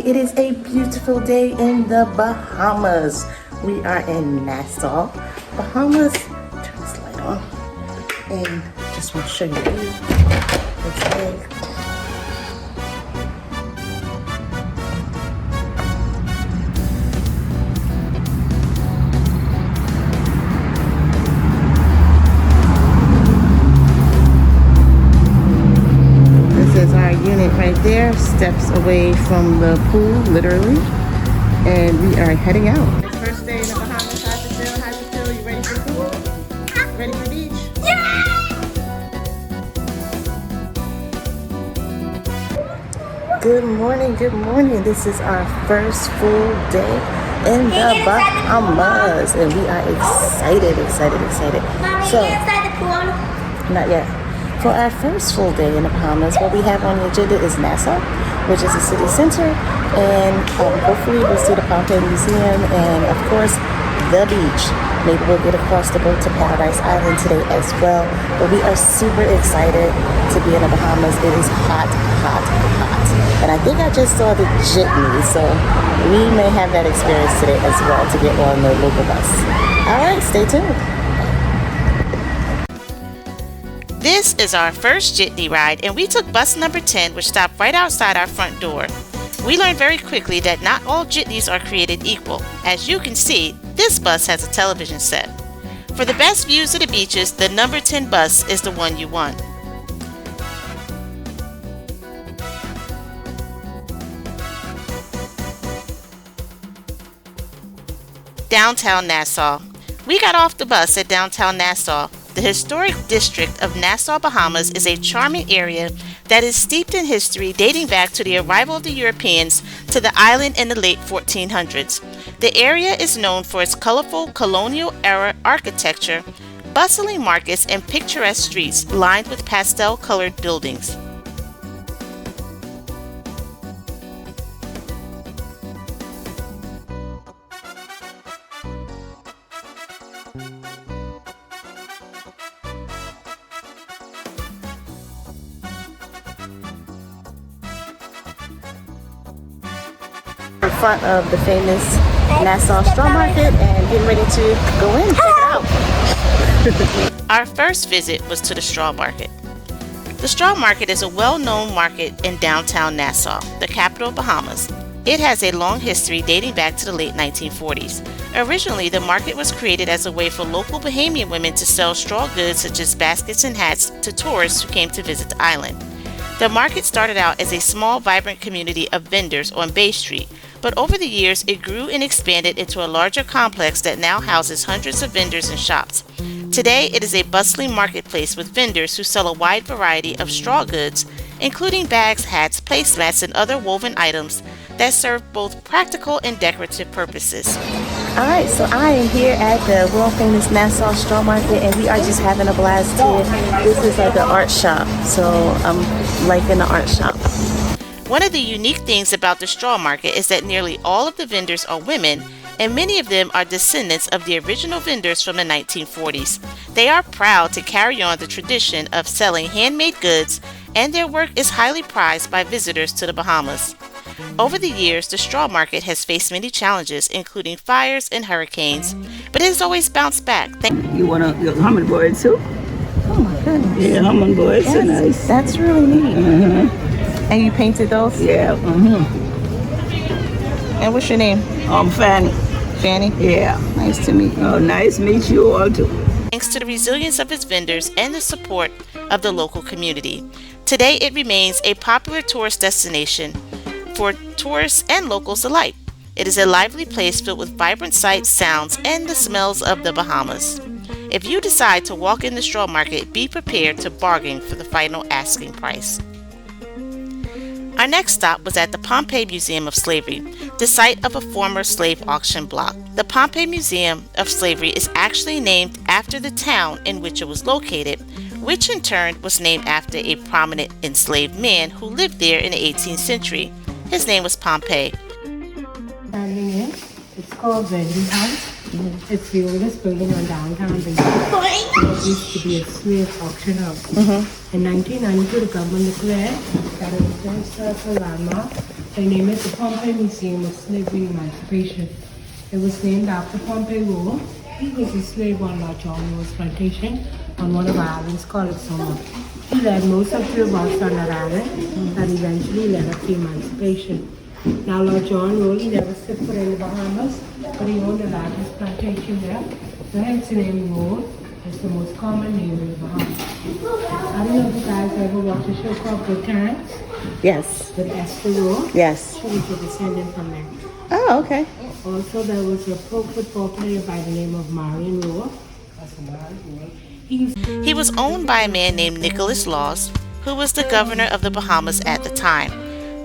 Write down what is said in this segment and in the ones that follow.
It is a beautiful day in the Bahamas. We are in Nassau, Bahamas. Turn this light on. And just want to show you the view. It's big. This is our unit right there, steps away from the pool, literally. And we are heading out. It's first day in the Bahamas. How's it feel? How's it feel? You ready for the pool? Ready for the beach? Good morning, good morning. This is our first full day in the Bahamas. And we are excited. Mommy, So, inside the pool? not yet. For our first full day in the Bahamas, what we have on the agenda is Nassau, which is a city center, and hopefully we'll see the Pompey Museum and, of course, the beach. Maybe we'll get across the boat to Paradise Island today as well. But we are super excited to be in the Bahamas. It is hot. And I think I just saw the jitney, so we may have that experience today as well to get on the local bus. All right, stay tuned. This is our first jitney ride, and we took bus number 10, which stopped right outside our front door. We learned very quickly that not all jitneys are created equal. As you can see, this bus has a television set. For the best views of the beaches, the number 10 bus is the one you want. Downtown Nassau. We got off the bus at downtown Nassau. The historic district of Nassau, Bahamas is a charming area that is steeped in history dating back to the arrival of the Europeans to the island in the late 1400s. The area is known for its colorful colonial-era architecture, bustling markets, and picturesque streets lined with pastel-colored buildings. In front of the famous Nassau Straw Market and getting ready to go in and check it out. Our first visit was to the Straw Market. The Straw Market is a well-known market in downtown Nassau, the capital of Bahamas. It has a long history dating back to the late 1940s. Originally, the market was created as a way for local Bahamian women to sell straw goods such as baskets and hats to tourists who came to visit the island. The market started out as a small, vibrant community of vendors on Bay Street, but over the years it grew and expanded into a larger complex that now houses hundreds of vendors and shops. Today it is a bustling marketplace with vendors who sell a wide variety of straw goods, including bags, hats, placemats, and other woven items that serve both practical and decorative purposes. Alright, so I am here at the world famous Nassau Straw Market and we are just having a blast here. This is like an art shop, so I'm liking the art shop. One of the unique things about the straw market is that nearly all of the vendors are women, and many of them are descendants of the original vendors from the 1940s. They are proud to carry on the tradition of selling handmade goods, and their work is highly prized by visitors to the Bahamas. Over the years, the straw market has faced many challenges, including fires and hurricanes, but it has always bounced back. You want a hummingbird too? Oh my goodness. Yeah, hummingbirds are nice. That's really neat. And you painted those? Yeah. And what's your name? Fanny. Fanny? Yeah. Nice to meet you. Oh, nice to meet you all too. Thanks to the resilience of its vendors and the support of the local community. Today it remains a popular tourist destination for tourists and locals alike. It is a lively place filled with vibrant sights, sounds, and the smells of the Bahamas. If you decide to walk in the straw market, be prepared to bargain for the final asking price. Our next stop was at the Pompey Museum of Slavery, the site of a former slave auction block. The Pompey Museum of Slavery is actually named after the town in which it was located, which in turn was named after a prominent enslaved man who lived there in the 18th century. His name was Pompey. Standing in, it's called Pompey House. It's the oldest building on downtown Bahama. It used to be a slave auction house. In 1992, the government declared that it was a historical landmark They named it the Pompey Museum of Slavery and Emancipation. It was named after Pompey Roll. He was a slave on Lord John Roll's plantation on one of our islands called Summer. He led most of the revolts on that island that eventually led up to emancipation. Now Lord John Roll, he never set foot in the Bahamas, but he owned the largest plantation there. So hence the name Roll is the most common name in the Bahamas. I don't know if you guys ever watched a show called Botanics Yes. with Esther Roll. Yes. She was a descendant from there. Oh, okay. Also, there was a pro football player by the name of Marion Roll. That's a man, right? He was owned by a man named Nicholas Laws, who was the governor of the Bahamas at the time.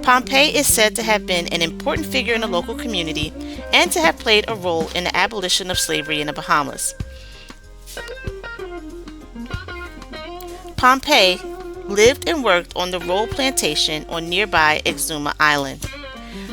Pompey is said to have been an important figure in the local community and to have played a role in the abolition of slavery in the Bahamas. Pompey lived and worked on the Roll plantation on nearby Exuma Island.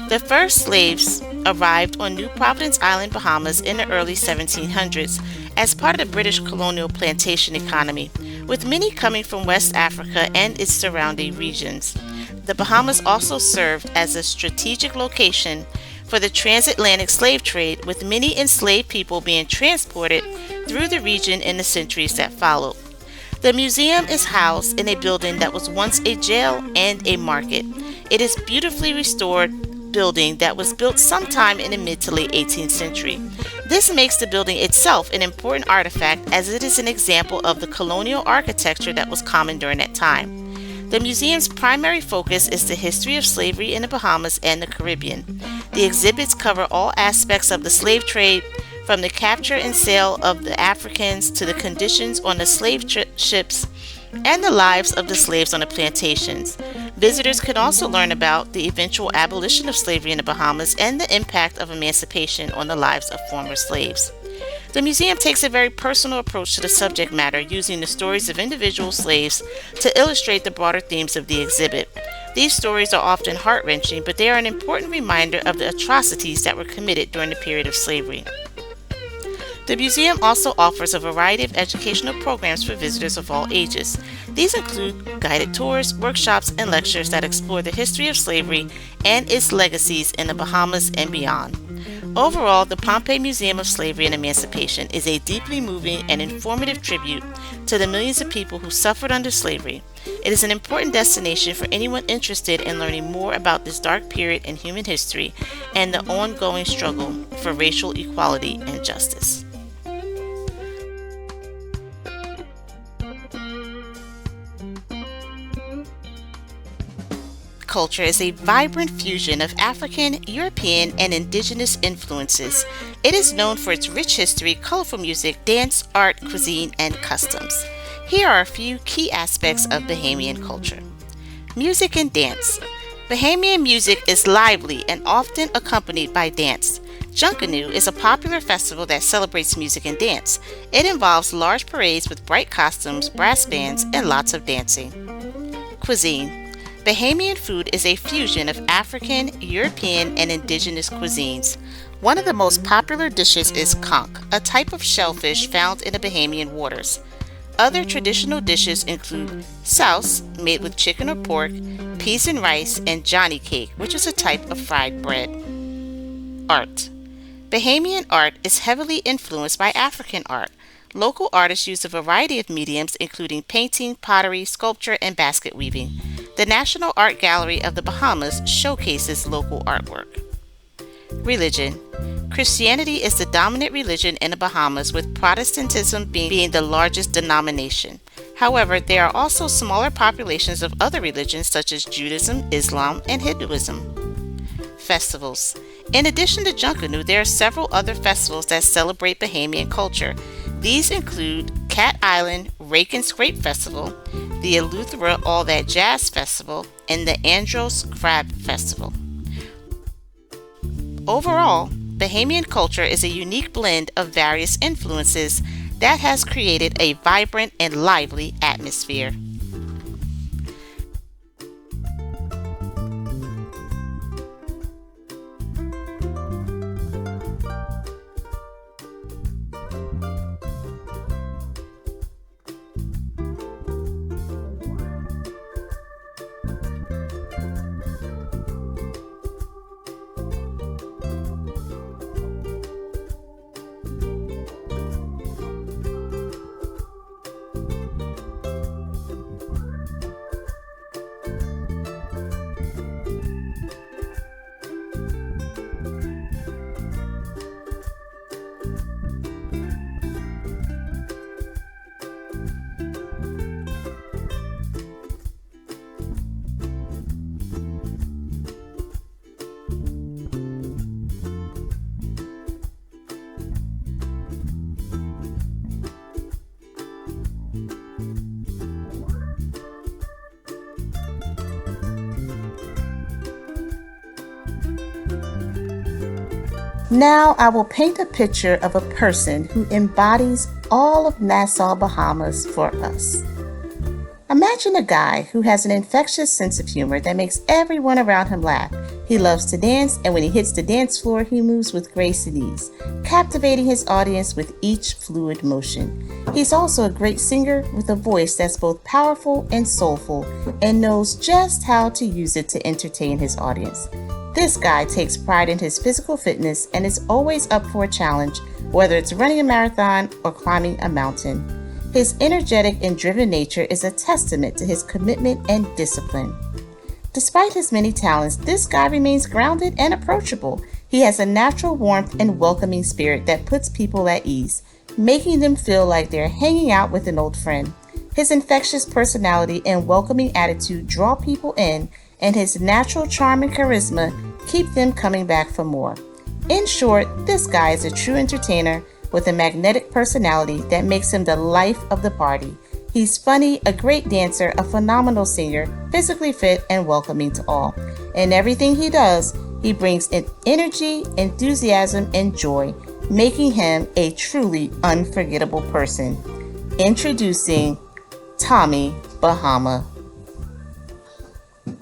The first slaves arrived on New Providence Island, Bahamas in the early 1700s as part of the British colonial plantation economy, with many coming from West Africa and its surrounding regions. The Bahamas also served as a strategic location for the transatlantic slave trade, with many enslaved people being transported through the region in the centuries that followed. The museum is housed in a building that was once a jail and a market. It is beautifully restored building that was built sometime in the mid to late 18th century. This makes the building itself an important artifact, as it is an example of the colonial architecture that was common during that time. The museum's primary focus is the history of slavery in the Bahamas and the Caribbean. The exhibits cover all aspects of the slave trade, from the capture and sale of the Africans to the conditions on the slave ships and the lives of the slaves on the plantations. Visitors can also learn about the eventual abolition of slavery in the Bahamas and the impact of emancipation on the lives of former slaves. The museum takes a very personal approach to the subject matter, using the stories of individual slaves to illustrate the broader themes of the exhibit. These stories are often heart-wrenching, but they are an important reminder of the atrocities that were committed during the period of slavery. The museum also offers a variety of educational programs for visitors of all ages. These include guided tours, workshops, and lectures that explore the history of slavery and its legacies in the Bahamas and beyond. Overall, the Pompey Museum of Slavery and Emancipation is a deeply moving and informative tribute to the millions of people who suffered under slavery. It is an important destination for anyone interested in learning more about this dark period in human history and the ongoing struggle for racial equality and justice. Culture is a vibrant fusion of African, European, and indigenous influences. It is known for its rich history, colorful music, dance, art, cuisine, and customs. Here are a few key aspects of Bahamian culture. Music and dance. Bahamian music is lively and often accompanied by dance. Junkanoo is a popular festival that celebrates music and dance. It involves large parades with bright costumes, brass bands, and lots of dancing. Cuisine. Bahamian food is a fusion of African, European, and indigenous cuisines. One of the most popular dishes is conch, a type of shellfish found in the Bahamian waters. Other traditional dishes include souse, made with chicken or pork, peas and rice, and johnny cake, which is a type of fried bread. Art. Bahamian art is heavily influenced by African art. Local artists use a variety of mediums, including painting, pottery, sculpture, and basket weaving. The National Art Gallery of the Bahamas showcases local artwork. Religion. Christianity is the dominant religion in the Bahamas, with Protestantism being the largest denomination. However, there are also smaller populations of other religions such as Judaism, Islam, and Hinduism. Festivals. In addition to Junkanoo, there are several other festivals that celebrate Bahamian culture. These include Cat Island Rake and Scrape Festival, the Eleuthera All That Jazz Festival, and the Andros Crab Festival. Overall, Bahamian culture is a unique blend of various influences that has created a vibrant and lively atmosphere. Now I will paint a picture of a person who embodies all of Nassau, Bahamas for us. Imagine a guy who has an infectious sense of humor that makes everyone around him laugh. He loves to dance, and when he hits the dance floor, he moves with grace and ease, captivating his audience with each fluid motion. He's also a great singer with a voice that's both powerful and soulful, and knows just how to use it to entertain his audience. This guy takes pride in his physical fitness and is always up for a challenge, whether it's running a marathon or climbing a mountain. His energetic and driven nature is a testament to his commitment and discipline. Despite his many talents, this guy remains grounded and approachable. He has a natural warmth and welcoming spirit that puts people at ease, making them feel like they're hanging out with an old friend. His infectious personality and welcoming attitude draw people in, and his natural charm and charisma keep them coming back for more. In short, this guy is a true entertainer with a magnetic personality that makes him the life of the party. He's funny, a great dancer, a phenomenal singer, physically fit, and welcoming to all. In everything he does, he brings in energy, enthusiasm, and joy, making him a truly unforgettable person. Introducing Tommy Bahama.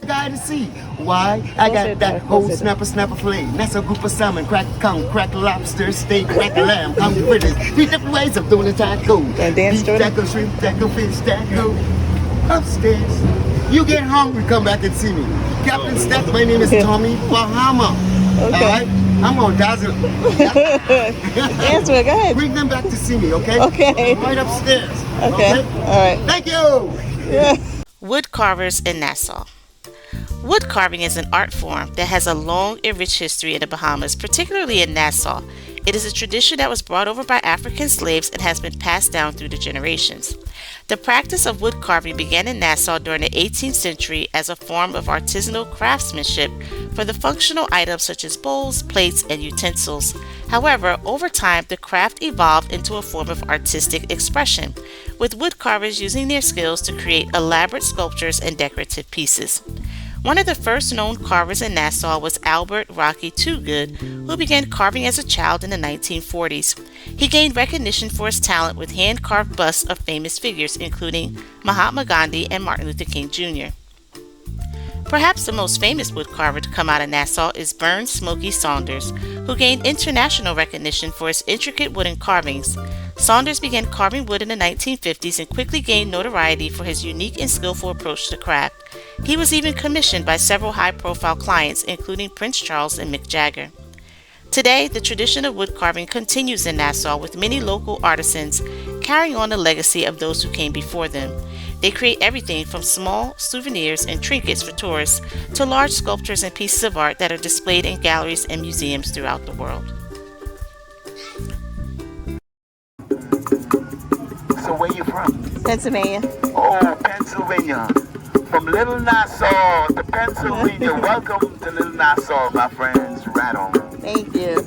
Guy to see why I got that whole snapper fillet. That's a group of salmon, crack conch, crack lobster, steak, crack lamb, hungry fritters. 3 different ways of doing a taco. dance beef taco, shrimp taco, fish taco. Upstairs. You get hungry, come back and see me. Captain Steph, my name is Tommy Bahama. Okay. All right? I'm gonna dazzle. Answer it, go ahead. Bring them back to see me, okay? Okay. Right upstairs. Okay. All right. Thank you. Yeah. Wood carvers in Nassau. Wood carving is an art form that has a long and rich history in the Bahamas, particularly in Nassau. It is a tradition that was brought over by African slaves and has been passed down through the generations. The practice of wood carving began in Nassau during the 18th century as a form of artisanal craftsmanship for the functional items such as bowls, plates, and utensils. However, over time, the craft evolved into a form of artistic expression, with wood carvers using their skills to create elaborate sculptures and decorative pieces. One of the first known carvers in Nassau was Albert Rocky Toogood, who began carving as a child in the 1940s. He gained recognition for his talent with hand-carved busts of famous figures, including Mahatma Gandhi and Martin Luther King Jr. Perhaps the most famous wood carver to come out of Nassau is Burns Smokey Saunders, who gained international recognition for his intricate wooden carvings. Saunders began carving wood in the 1950s and quickly gained notoriety for his unique and skillful approach to the craft. He was even commissioned by several high-profile clients, including Prince Charles and Mick Jagger. Today, the tradition of wood carving continues in Nassau, with many local artisans carrying on the legacy of those who came before them. They create everything from small souvenirs and trinkets for tourists to large sculptures and pieces of art that are displayed in galleries and museums throughout the world. So where you from? Pennsylvania. Oh, Pennsylvania. From Little Nassau to Pennsylvania. Welcome to Little Nassau, my friends. Right on. Thank you.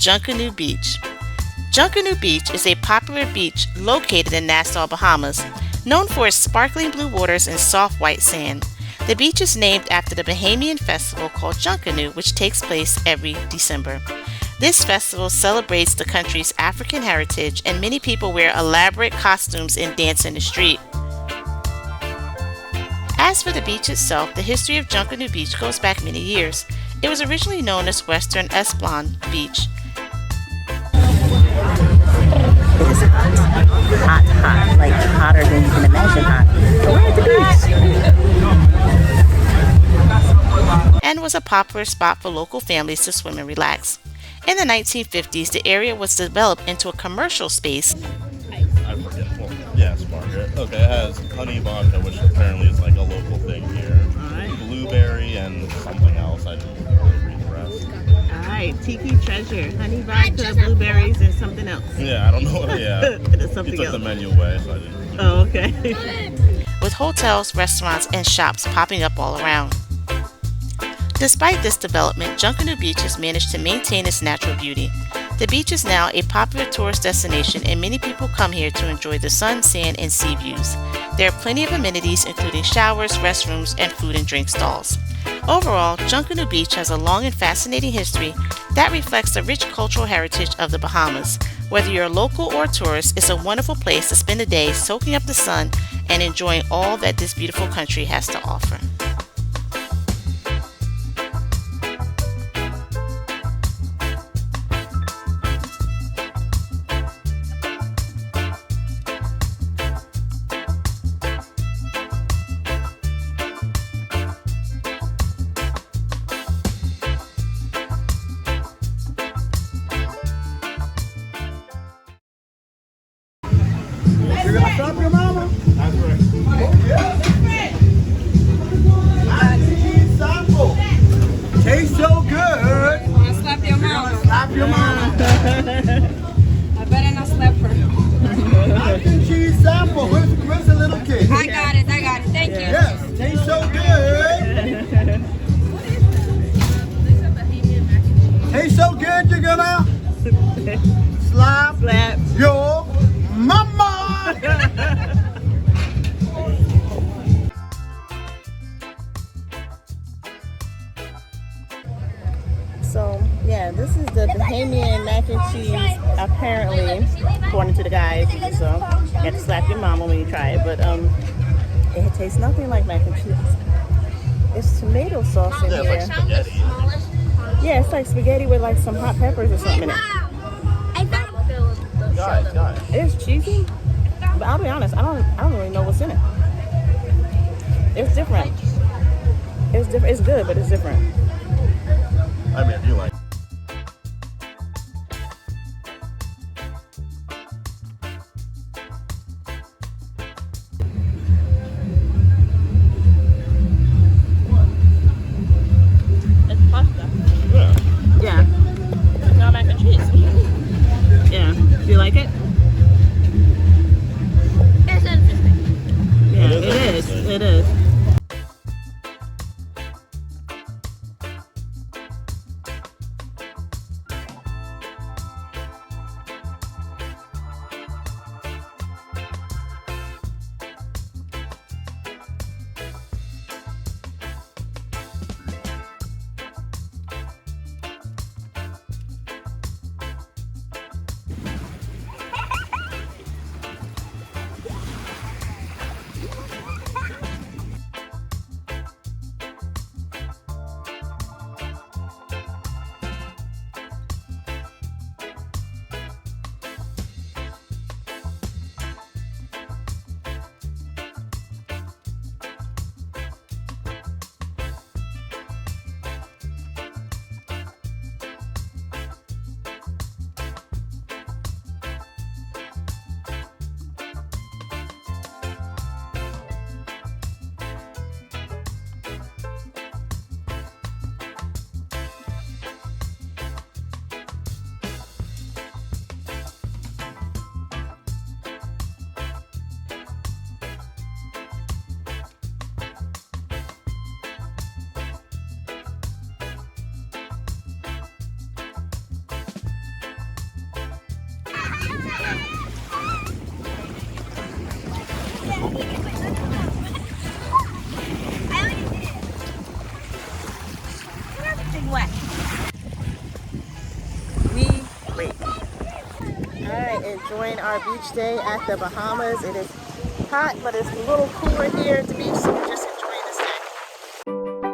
Junkanoo Beach. Junkanoo Beach is a popular beach located in Nassau, Bahamas, known for its sparkling blue waters and soft white sand. The beach is named after the Bahamian festival called Junkanoo, which takes place every December. This festival celebrates the country's African heritage, and many people wear elaborate costumes and dance in the street. As for the beach itself, the history of Junkanoo Beach goes back many years. It was originally known as Western Esplon Beach. It is hot, like hotter than you can imagine hot. But we're at the beach. And was a popular spot for local families to swim and relax. In the 1950s, the area was developed into a commercial space. I forget. Well, yes, Margaret. Okay, it has honey vodka, which apparently is like a local thing here. Blueberry and something else. I didn't read the rest. All right, tiki treasure, honey vodka, blueberries, and something else. Yeah, I don't know. Yeah. There's something He took else. the menu away, so I didn't. Oh, okay. With hotels, restaurants, and shops popping up all around. Despite this development, Junkanoo Beach has managed to maintain its natural beauty. The beach is now a popular tourist destination and many people come here to enjoy the sun, sand, and sea views. There are plenty of amenities including showers, restrooms, and food and drink stalls. Overall, Junkanoo Beach has a long and fascinating history that reflects the rich cultural heritage of the Bahamas. Whether you're a local or a tourist, it's a wonderful place to spend a day soaking up the sun and enjoying all that this beautiful country has to offer. You're gonna stop your mama? That's right. Cheese sample. Tastes so good. I'll slap your mama. Slap your mama. I better not slap her. Mac and cheese sample. Where's the little kid? I got it. Thank you. Yes, tastes so good. Tastes so good, you're gonna slap your mama. So, yeah, this is the Bahamian mac and cheese, apparently, according to the guys. So, you have to slap your mama when you try it, but it tastes nothing like mac and cheese. It's tomato sauce in Yeah, here. it's like spaghetti. Yeah, it's like spaghetti with like some hot peppers or something in it. Guys. It's cheesy, but I'll be honest, I don't really know what's in it. It's different. It's different. It's good, but it's different. I mean, if you like. It's pasta. Yeah. Yeah. It's not mac and cheese. Yeah. Do you like it? It's interesting. Yeah, It is it is. interesting. It is. Alright, enjoying our beach day at the Bahamas. It is hot, but it's a little cooler here at the beach, so we're just enjoying this day.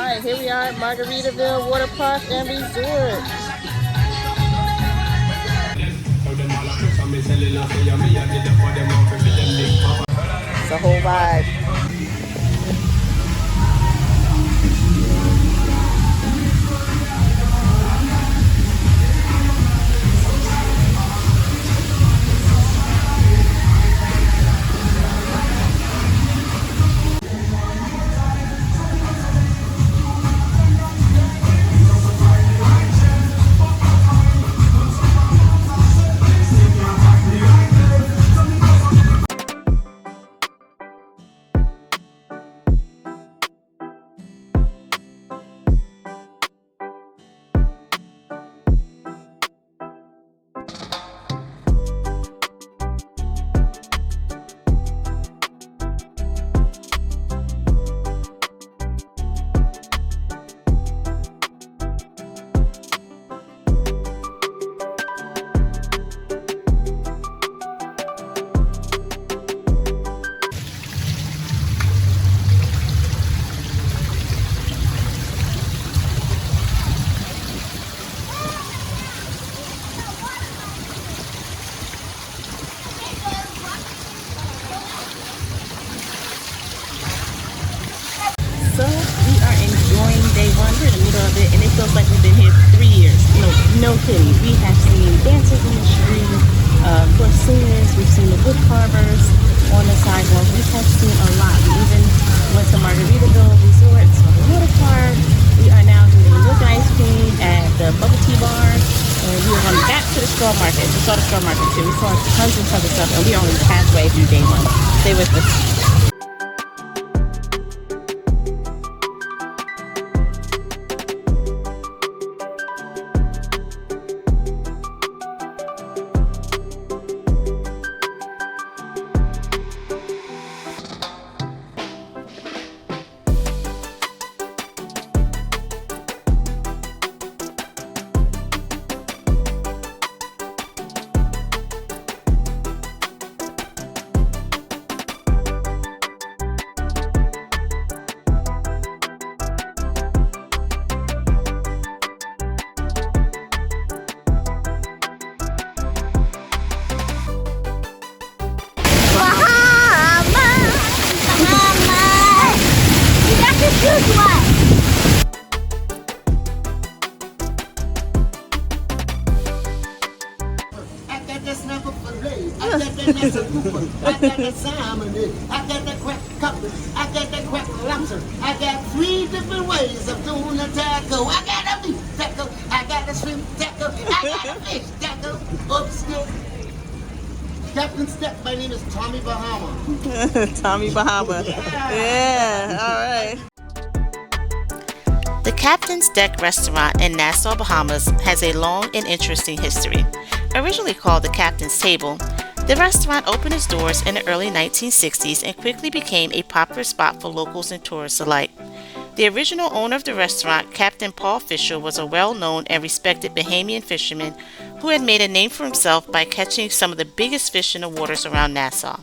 right, here we are at Margaritaville Water Park and Resort. It's a whole vibe. So we are enjoying day one. We're in the middle of it, and it feels like we've been here 3 years. No kidding. We have seen dancers in the street, of course singers. We've seen the wood carvers on the sidewalk. We have seen a lot. We even went to Margaritaville Resort, saw the water park. We are now getting milk and ice cream at the bubble tea bar, and we are going back to the straw market. We saw the straw market too. We saw tons of other stuff, and we're only halfway through day one. Stay with us. I got that Nassau grouper. I got that salmon. I got that crack cutlet. I got that crack lobster. I got 3 different ways of doing a taco. I got a beef taco. I got a shrimp taco. I got a fish taco. Upstairs. Captain Step, my name is Tommy Bahama. Tommy Bahama. Yeah, all right. The Captain's Deck restaurant in Nassau, Bahamas has a long and interesting history. Originally called the Captain's Table, the restaurant opened its doors in the early 1960s and quickly became a popular spot for locals and tourists alike. The original owner of the restaurant, Captain Paul Fisher, was a well-known and respected Bahamian fisherman who had made a name for himself by catching some of the biggest fish in the waters around Nassau.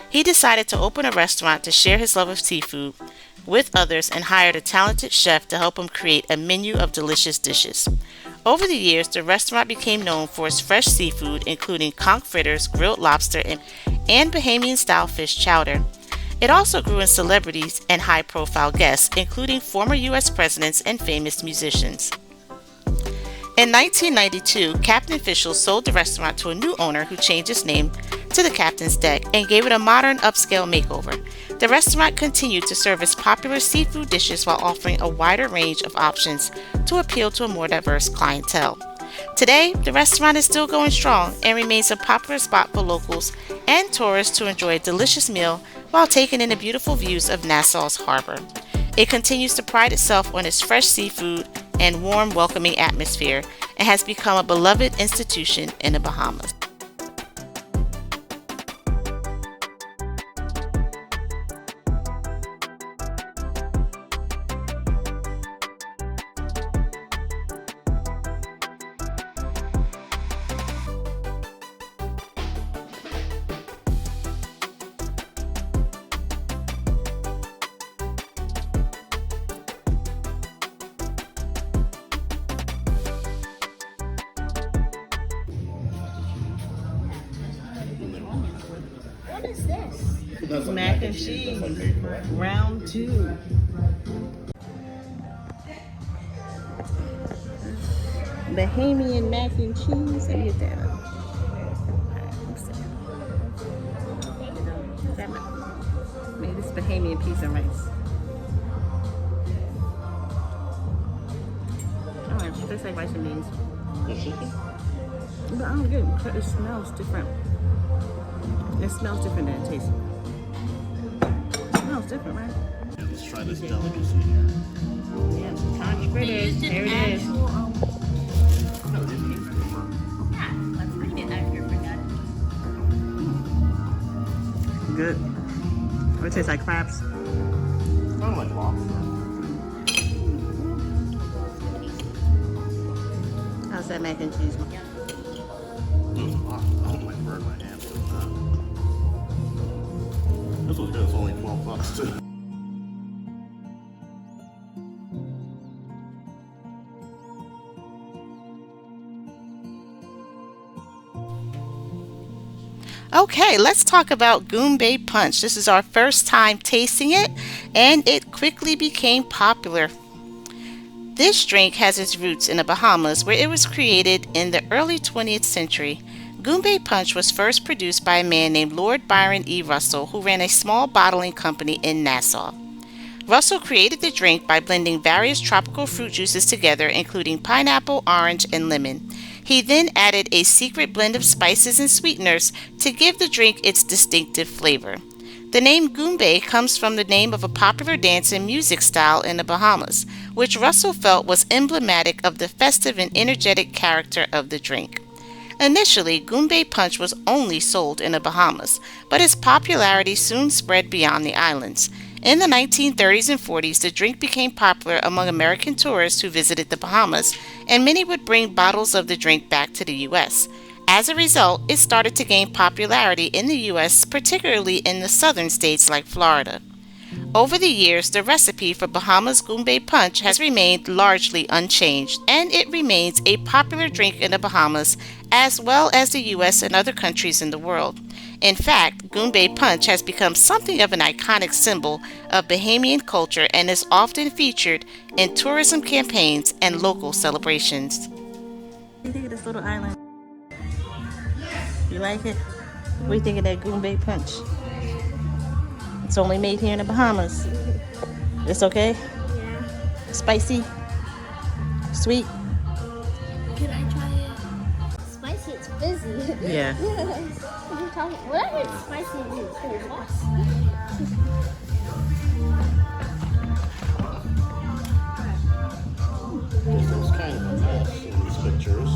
He decided to open a restaurant to share his love of seafood with others and hired a talented chef to help him create a menu of delicious dishes. Over the years, the restaurant became known for its fresh seafood, including conch fritters, grilled lobster, and Bahamian-style fish chowder. It also grew in celebrities and high-profile guests, including former U.S. presidents and famous musicians. In 1992, Captain Fisher sold the restaurant to a new owner who changed its name to the Captain's Deck and gave it a modern upscale makeover. The restaurant continued to serve its popular seafood dishes while offering a wider range of options to appeal to a more diverse clientele. Today, the restaurant is still going strong and remains a popular spot for locals and tourists to enjoy a delicious meal while taking in the beautiful views of Nassau's harbor. It continues to pride itself on its fresh seafood and warm, welcoming atmosphere and has become a beloved institution in the Bahamas. Mac and cheese, round 2. Bahamian mac and cheese. Let me get that up. Maybe this Bahamian pizza and rice. Oh, it tastes like rice and beans. But I don't get it. It smells different. It smells different than it tastes. It smells different, right? Let's try this delicacy here. Yeah, conch fritters. There it is. Let's read it after we're done. Good. Or it tastes like crabs. Kind of like lobster. How's that mac and cheese? It was hot. I don't like burn my hands with that. This was good. It's only $12 too. Okay, let's talk about Goombay Punch. This is our first time tasting it, and it quickly became popular. This drink has its roots in the Bahamas, where it was created in the early 20th century. Goombay Punch was first produced by a man named Lord Byron E. Russell, who ran a small bottling company in Nassau. Russell created the drink by blending various tropical fruit juices together, including pineapple, orange, and lemon. He then added a secret blend of spices and sweeteners to give the drink its distinctive flavor. The name Goombay comes from the name of a popular dance and music style in the Bahamas, which Russell felt was emblematic of the festive and energetic character of the drink. Initially, Goombay Punch was only sold in the Bahamas, but its popularity soon spread beyond the islands. In the 1930s and 40s, the drink became popular among American tourists who visited the Bahamas, and many would bring bottles of the drink back to the U.S. As a result, it started to gain popularity in the U.S., particularly in the southern states like Florida. Over the years, the recipe for Bahamas Goombay Punch has remained largely unchanged, and it remains a popular drink in the Bahamas as well as the U.S. and other countries in the world. In fact, Goombay Punch has become something of an iconic symbol of Bahamian culture and is often featured in tourism campaigns and local celebrations. What do you think of this little island? You like it? What do you think of that Goombay Punch? It's only made here in the Bahamas. It's okay? Yeah. Spicy? Sweet? Can I try it? Spicy, it's busy. Yeah. What are you talking? Whatever it's spicy, it's cool. This looks kind of a mess in these pictures.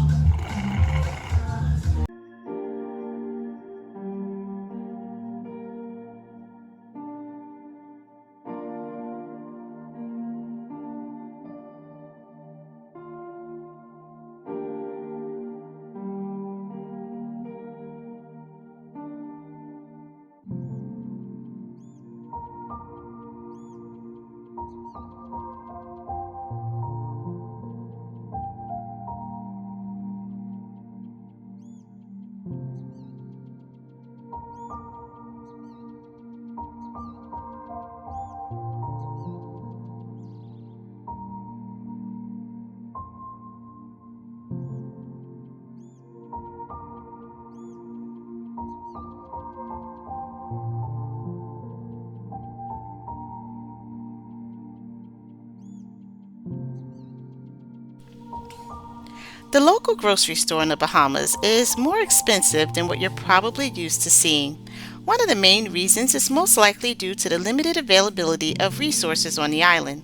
The local grocery store in the Bahamas is more expensive than what you're probably used to seeing. One of the main reasons is most likely due to the limited availability of resources on the island.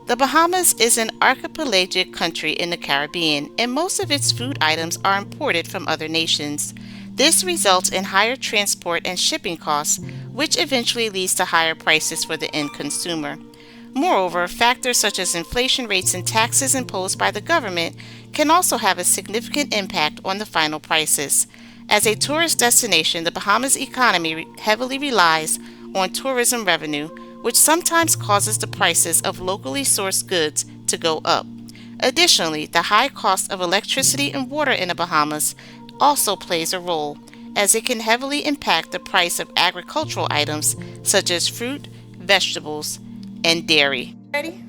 The Bahamas is an archipelagic country in the Caribbean, and most of its food items are imported from other nations. This results in higher transport and shipping costs, which eventually leads to higher prices for the end consumer. Moreover, factors such as inflation rates and taxes imposed by the government can also have a significant impact on the final prices. As a tourist destination, the Bahamas economy heavily relies on tourism revenue, which sometimes causes the prices of locally sourced goods to go up. Additionally, the high cost of electricity and water in the Bahamas also plays a role, as it can heavily impact the price of agricultural items such as fruit, vegetables, and dairy. Ready?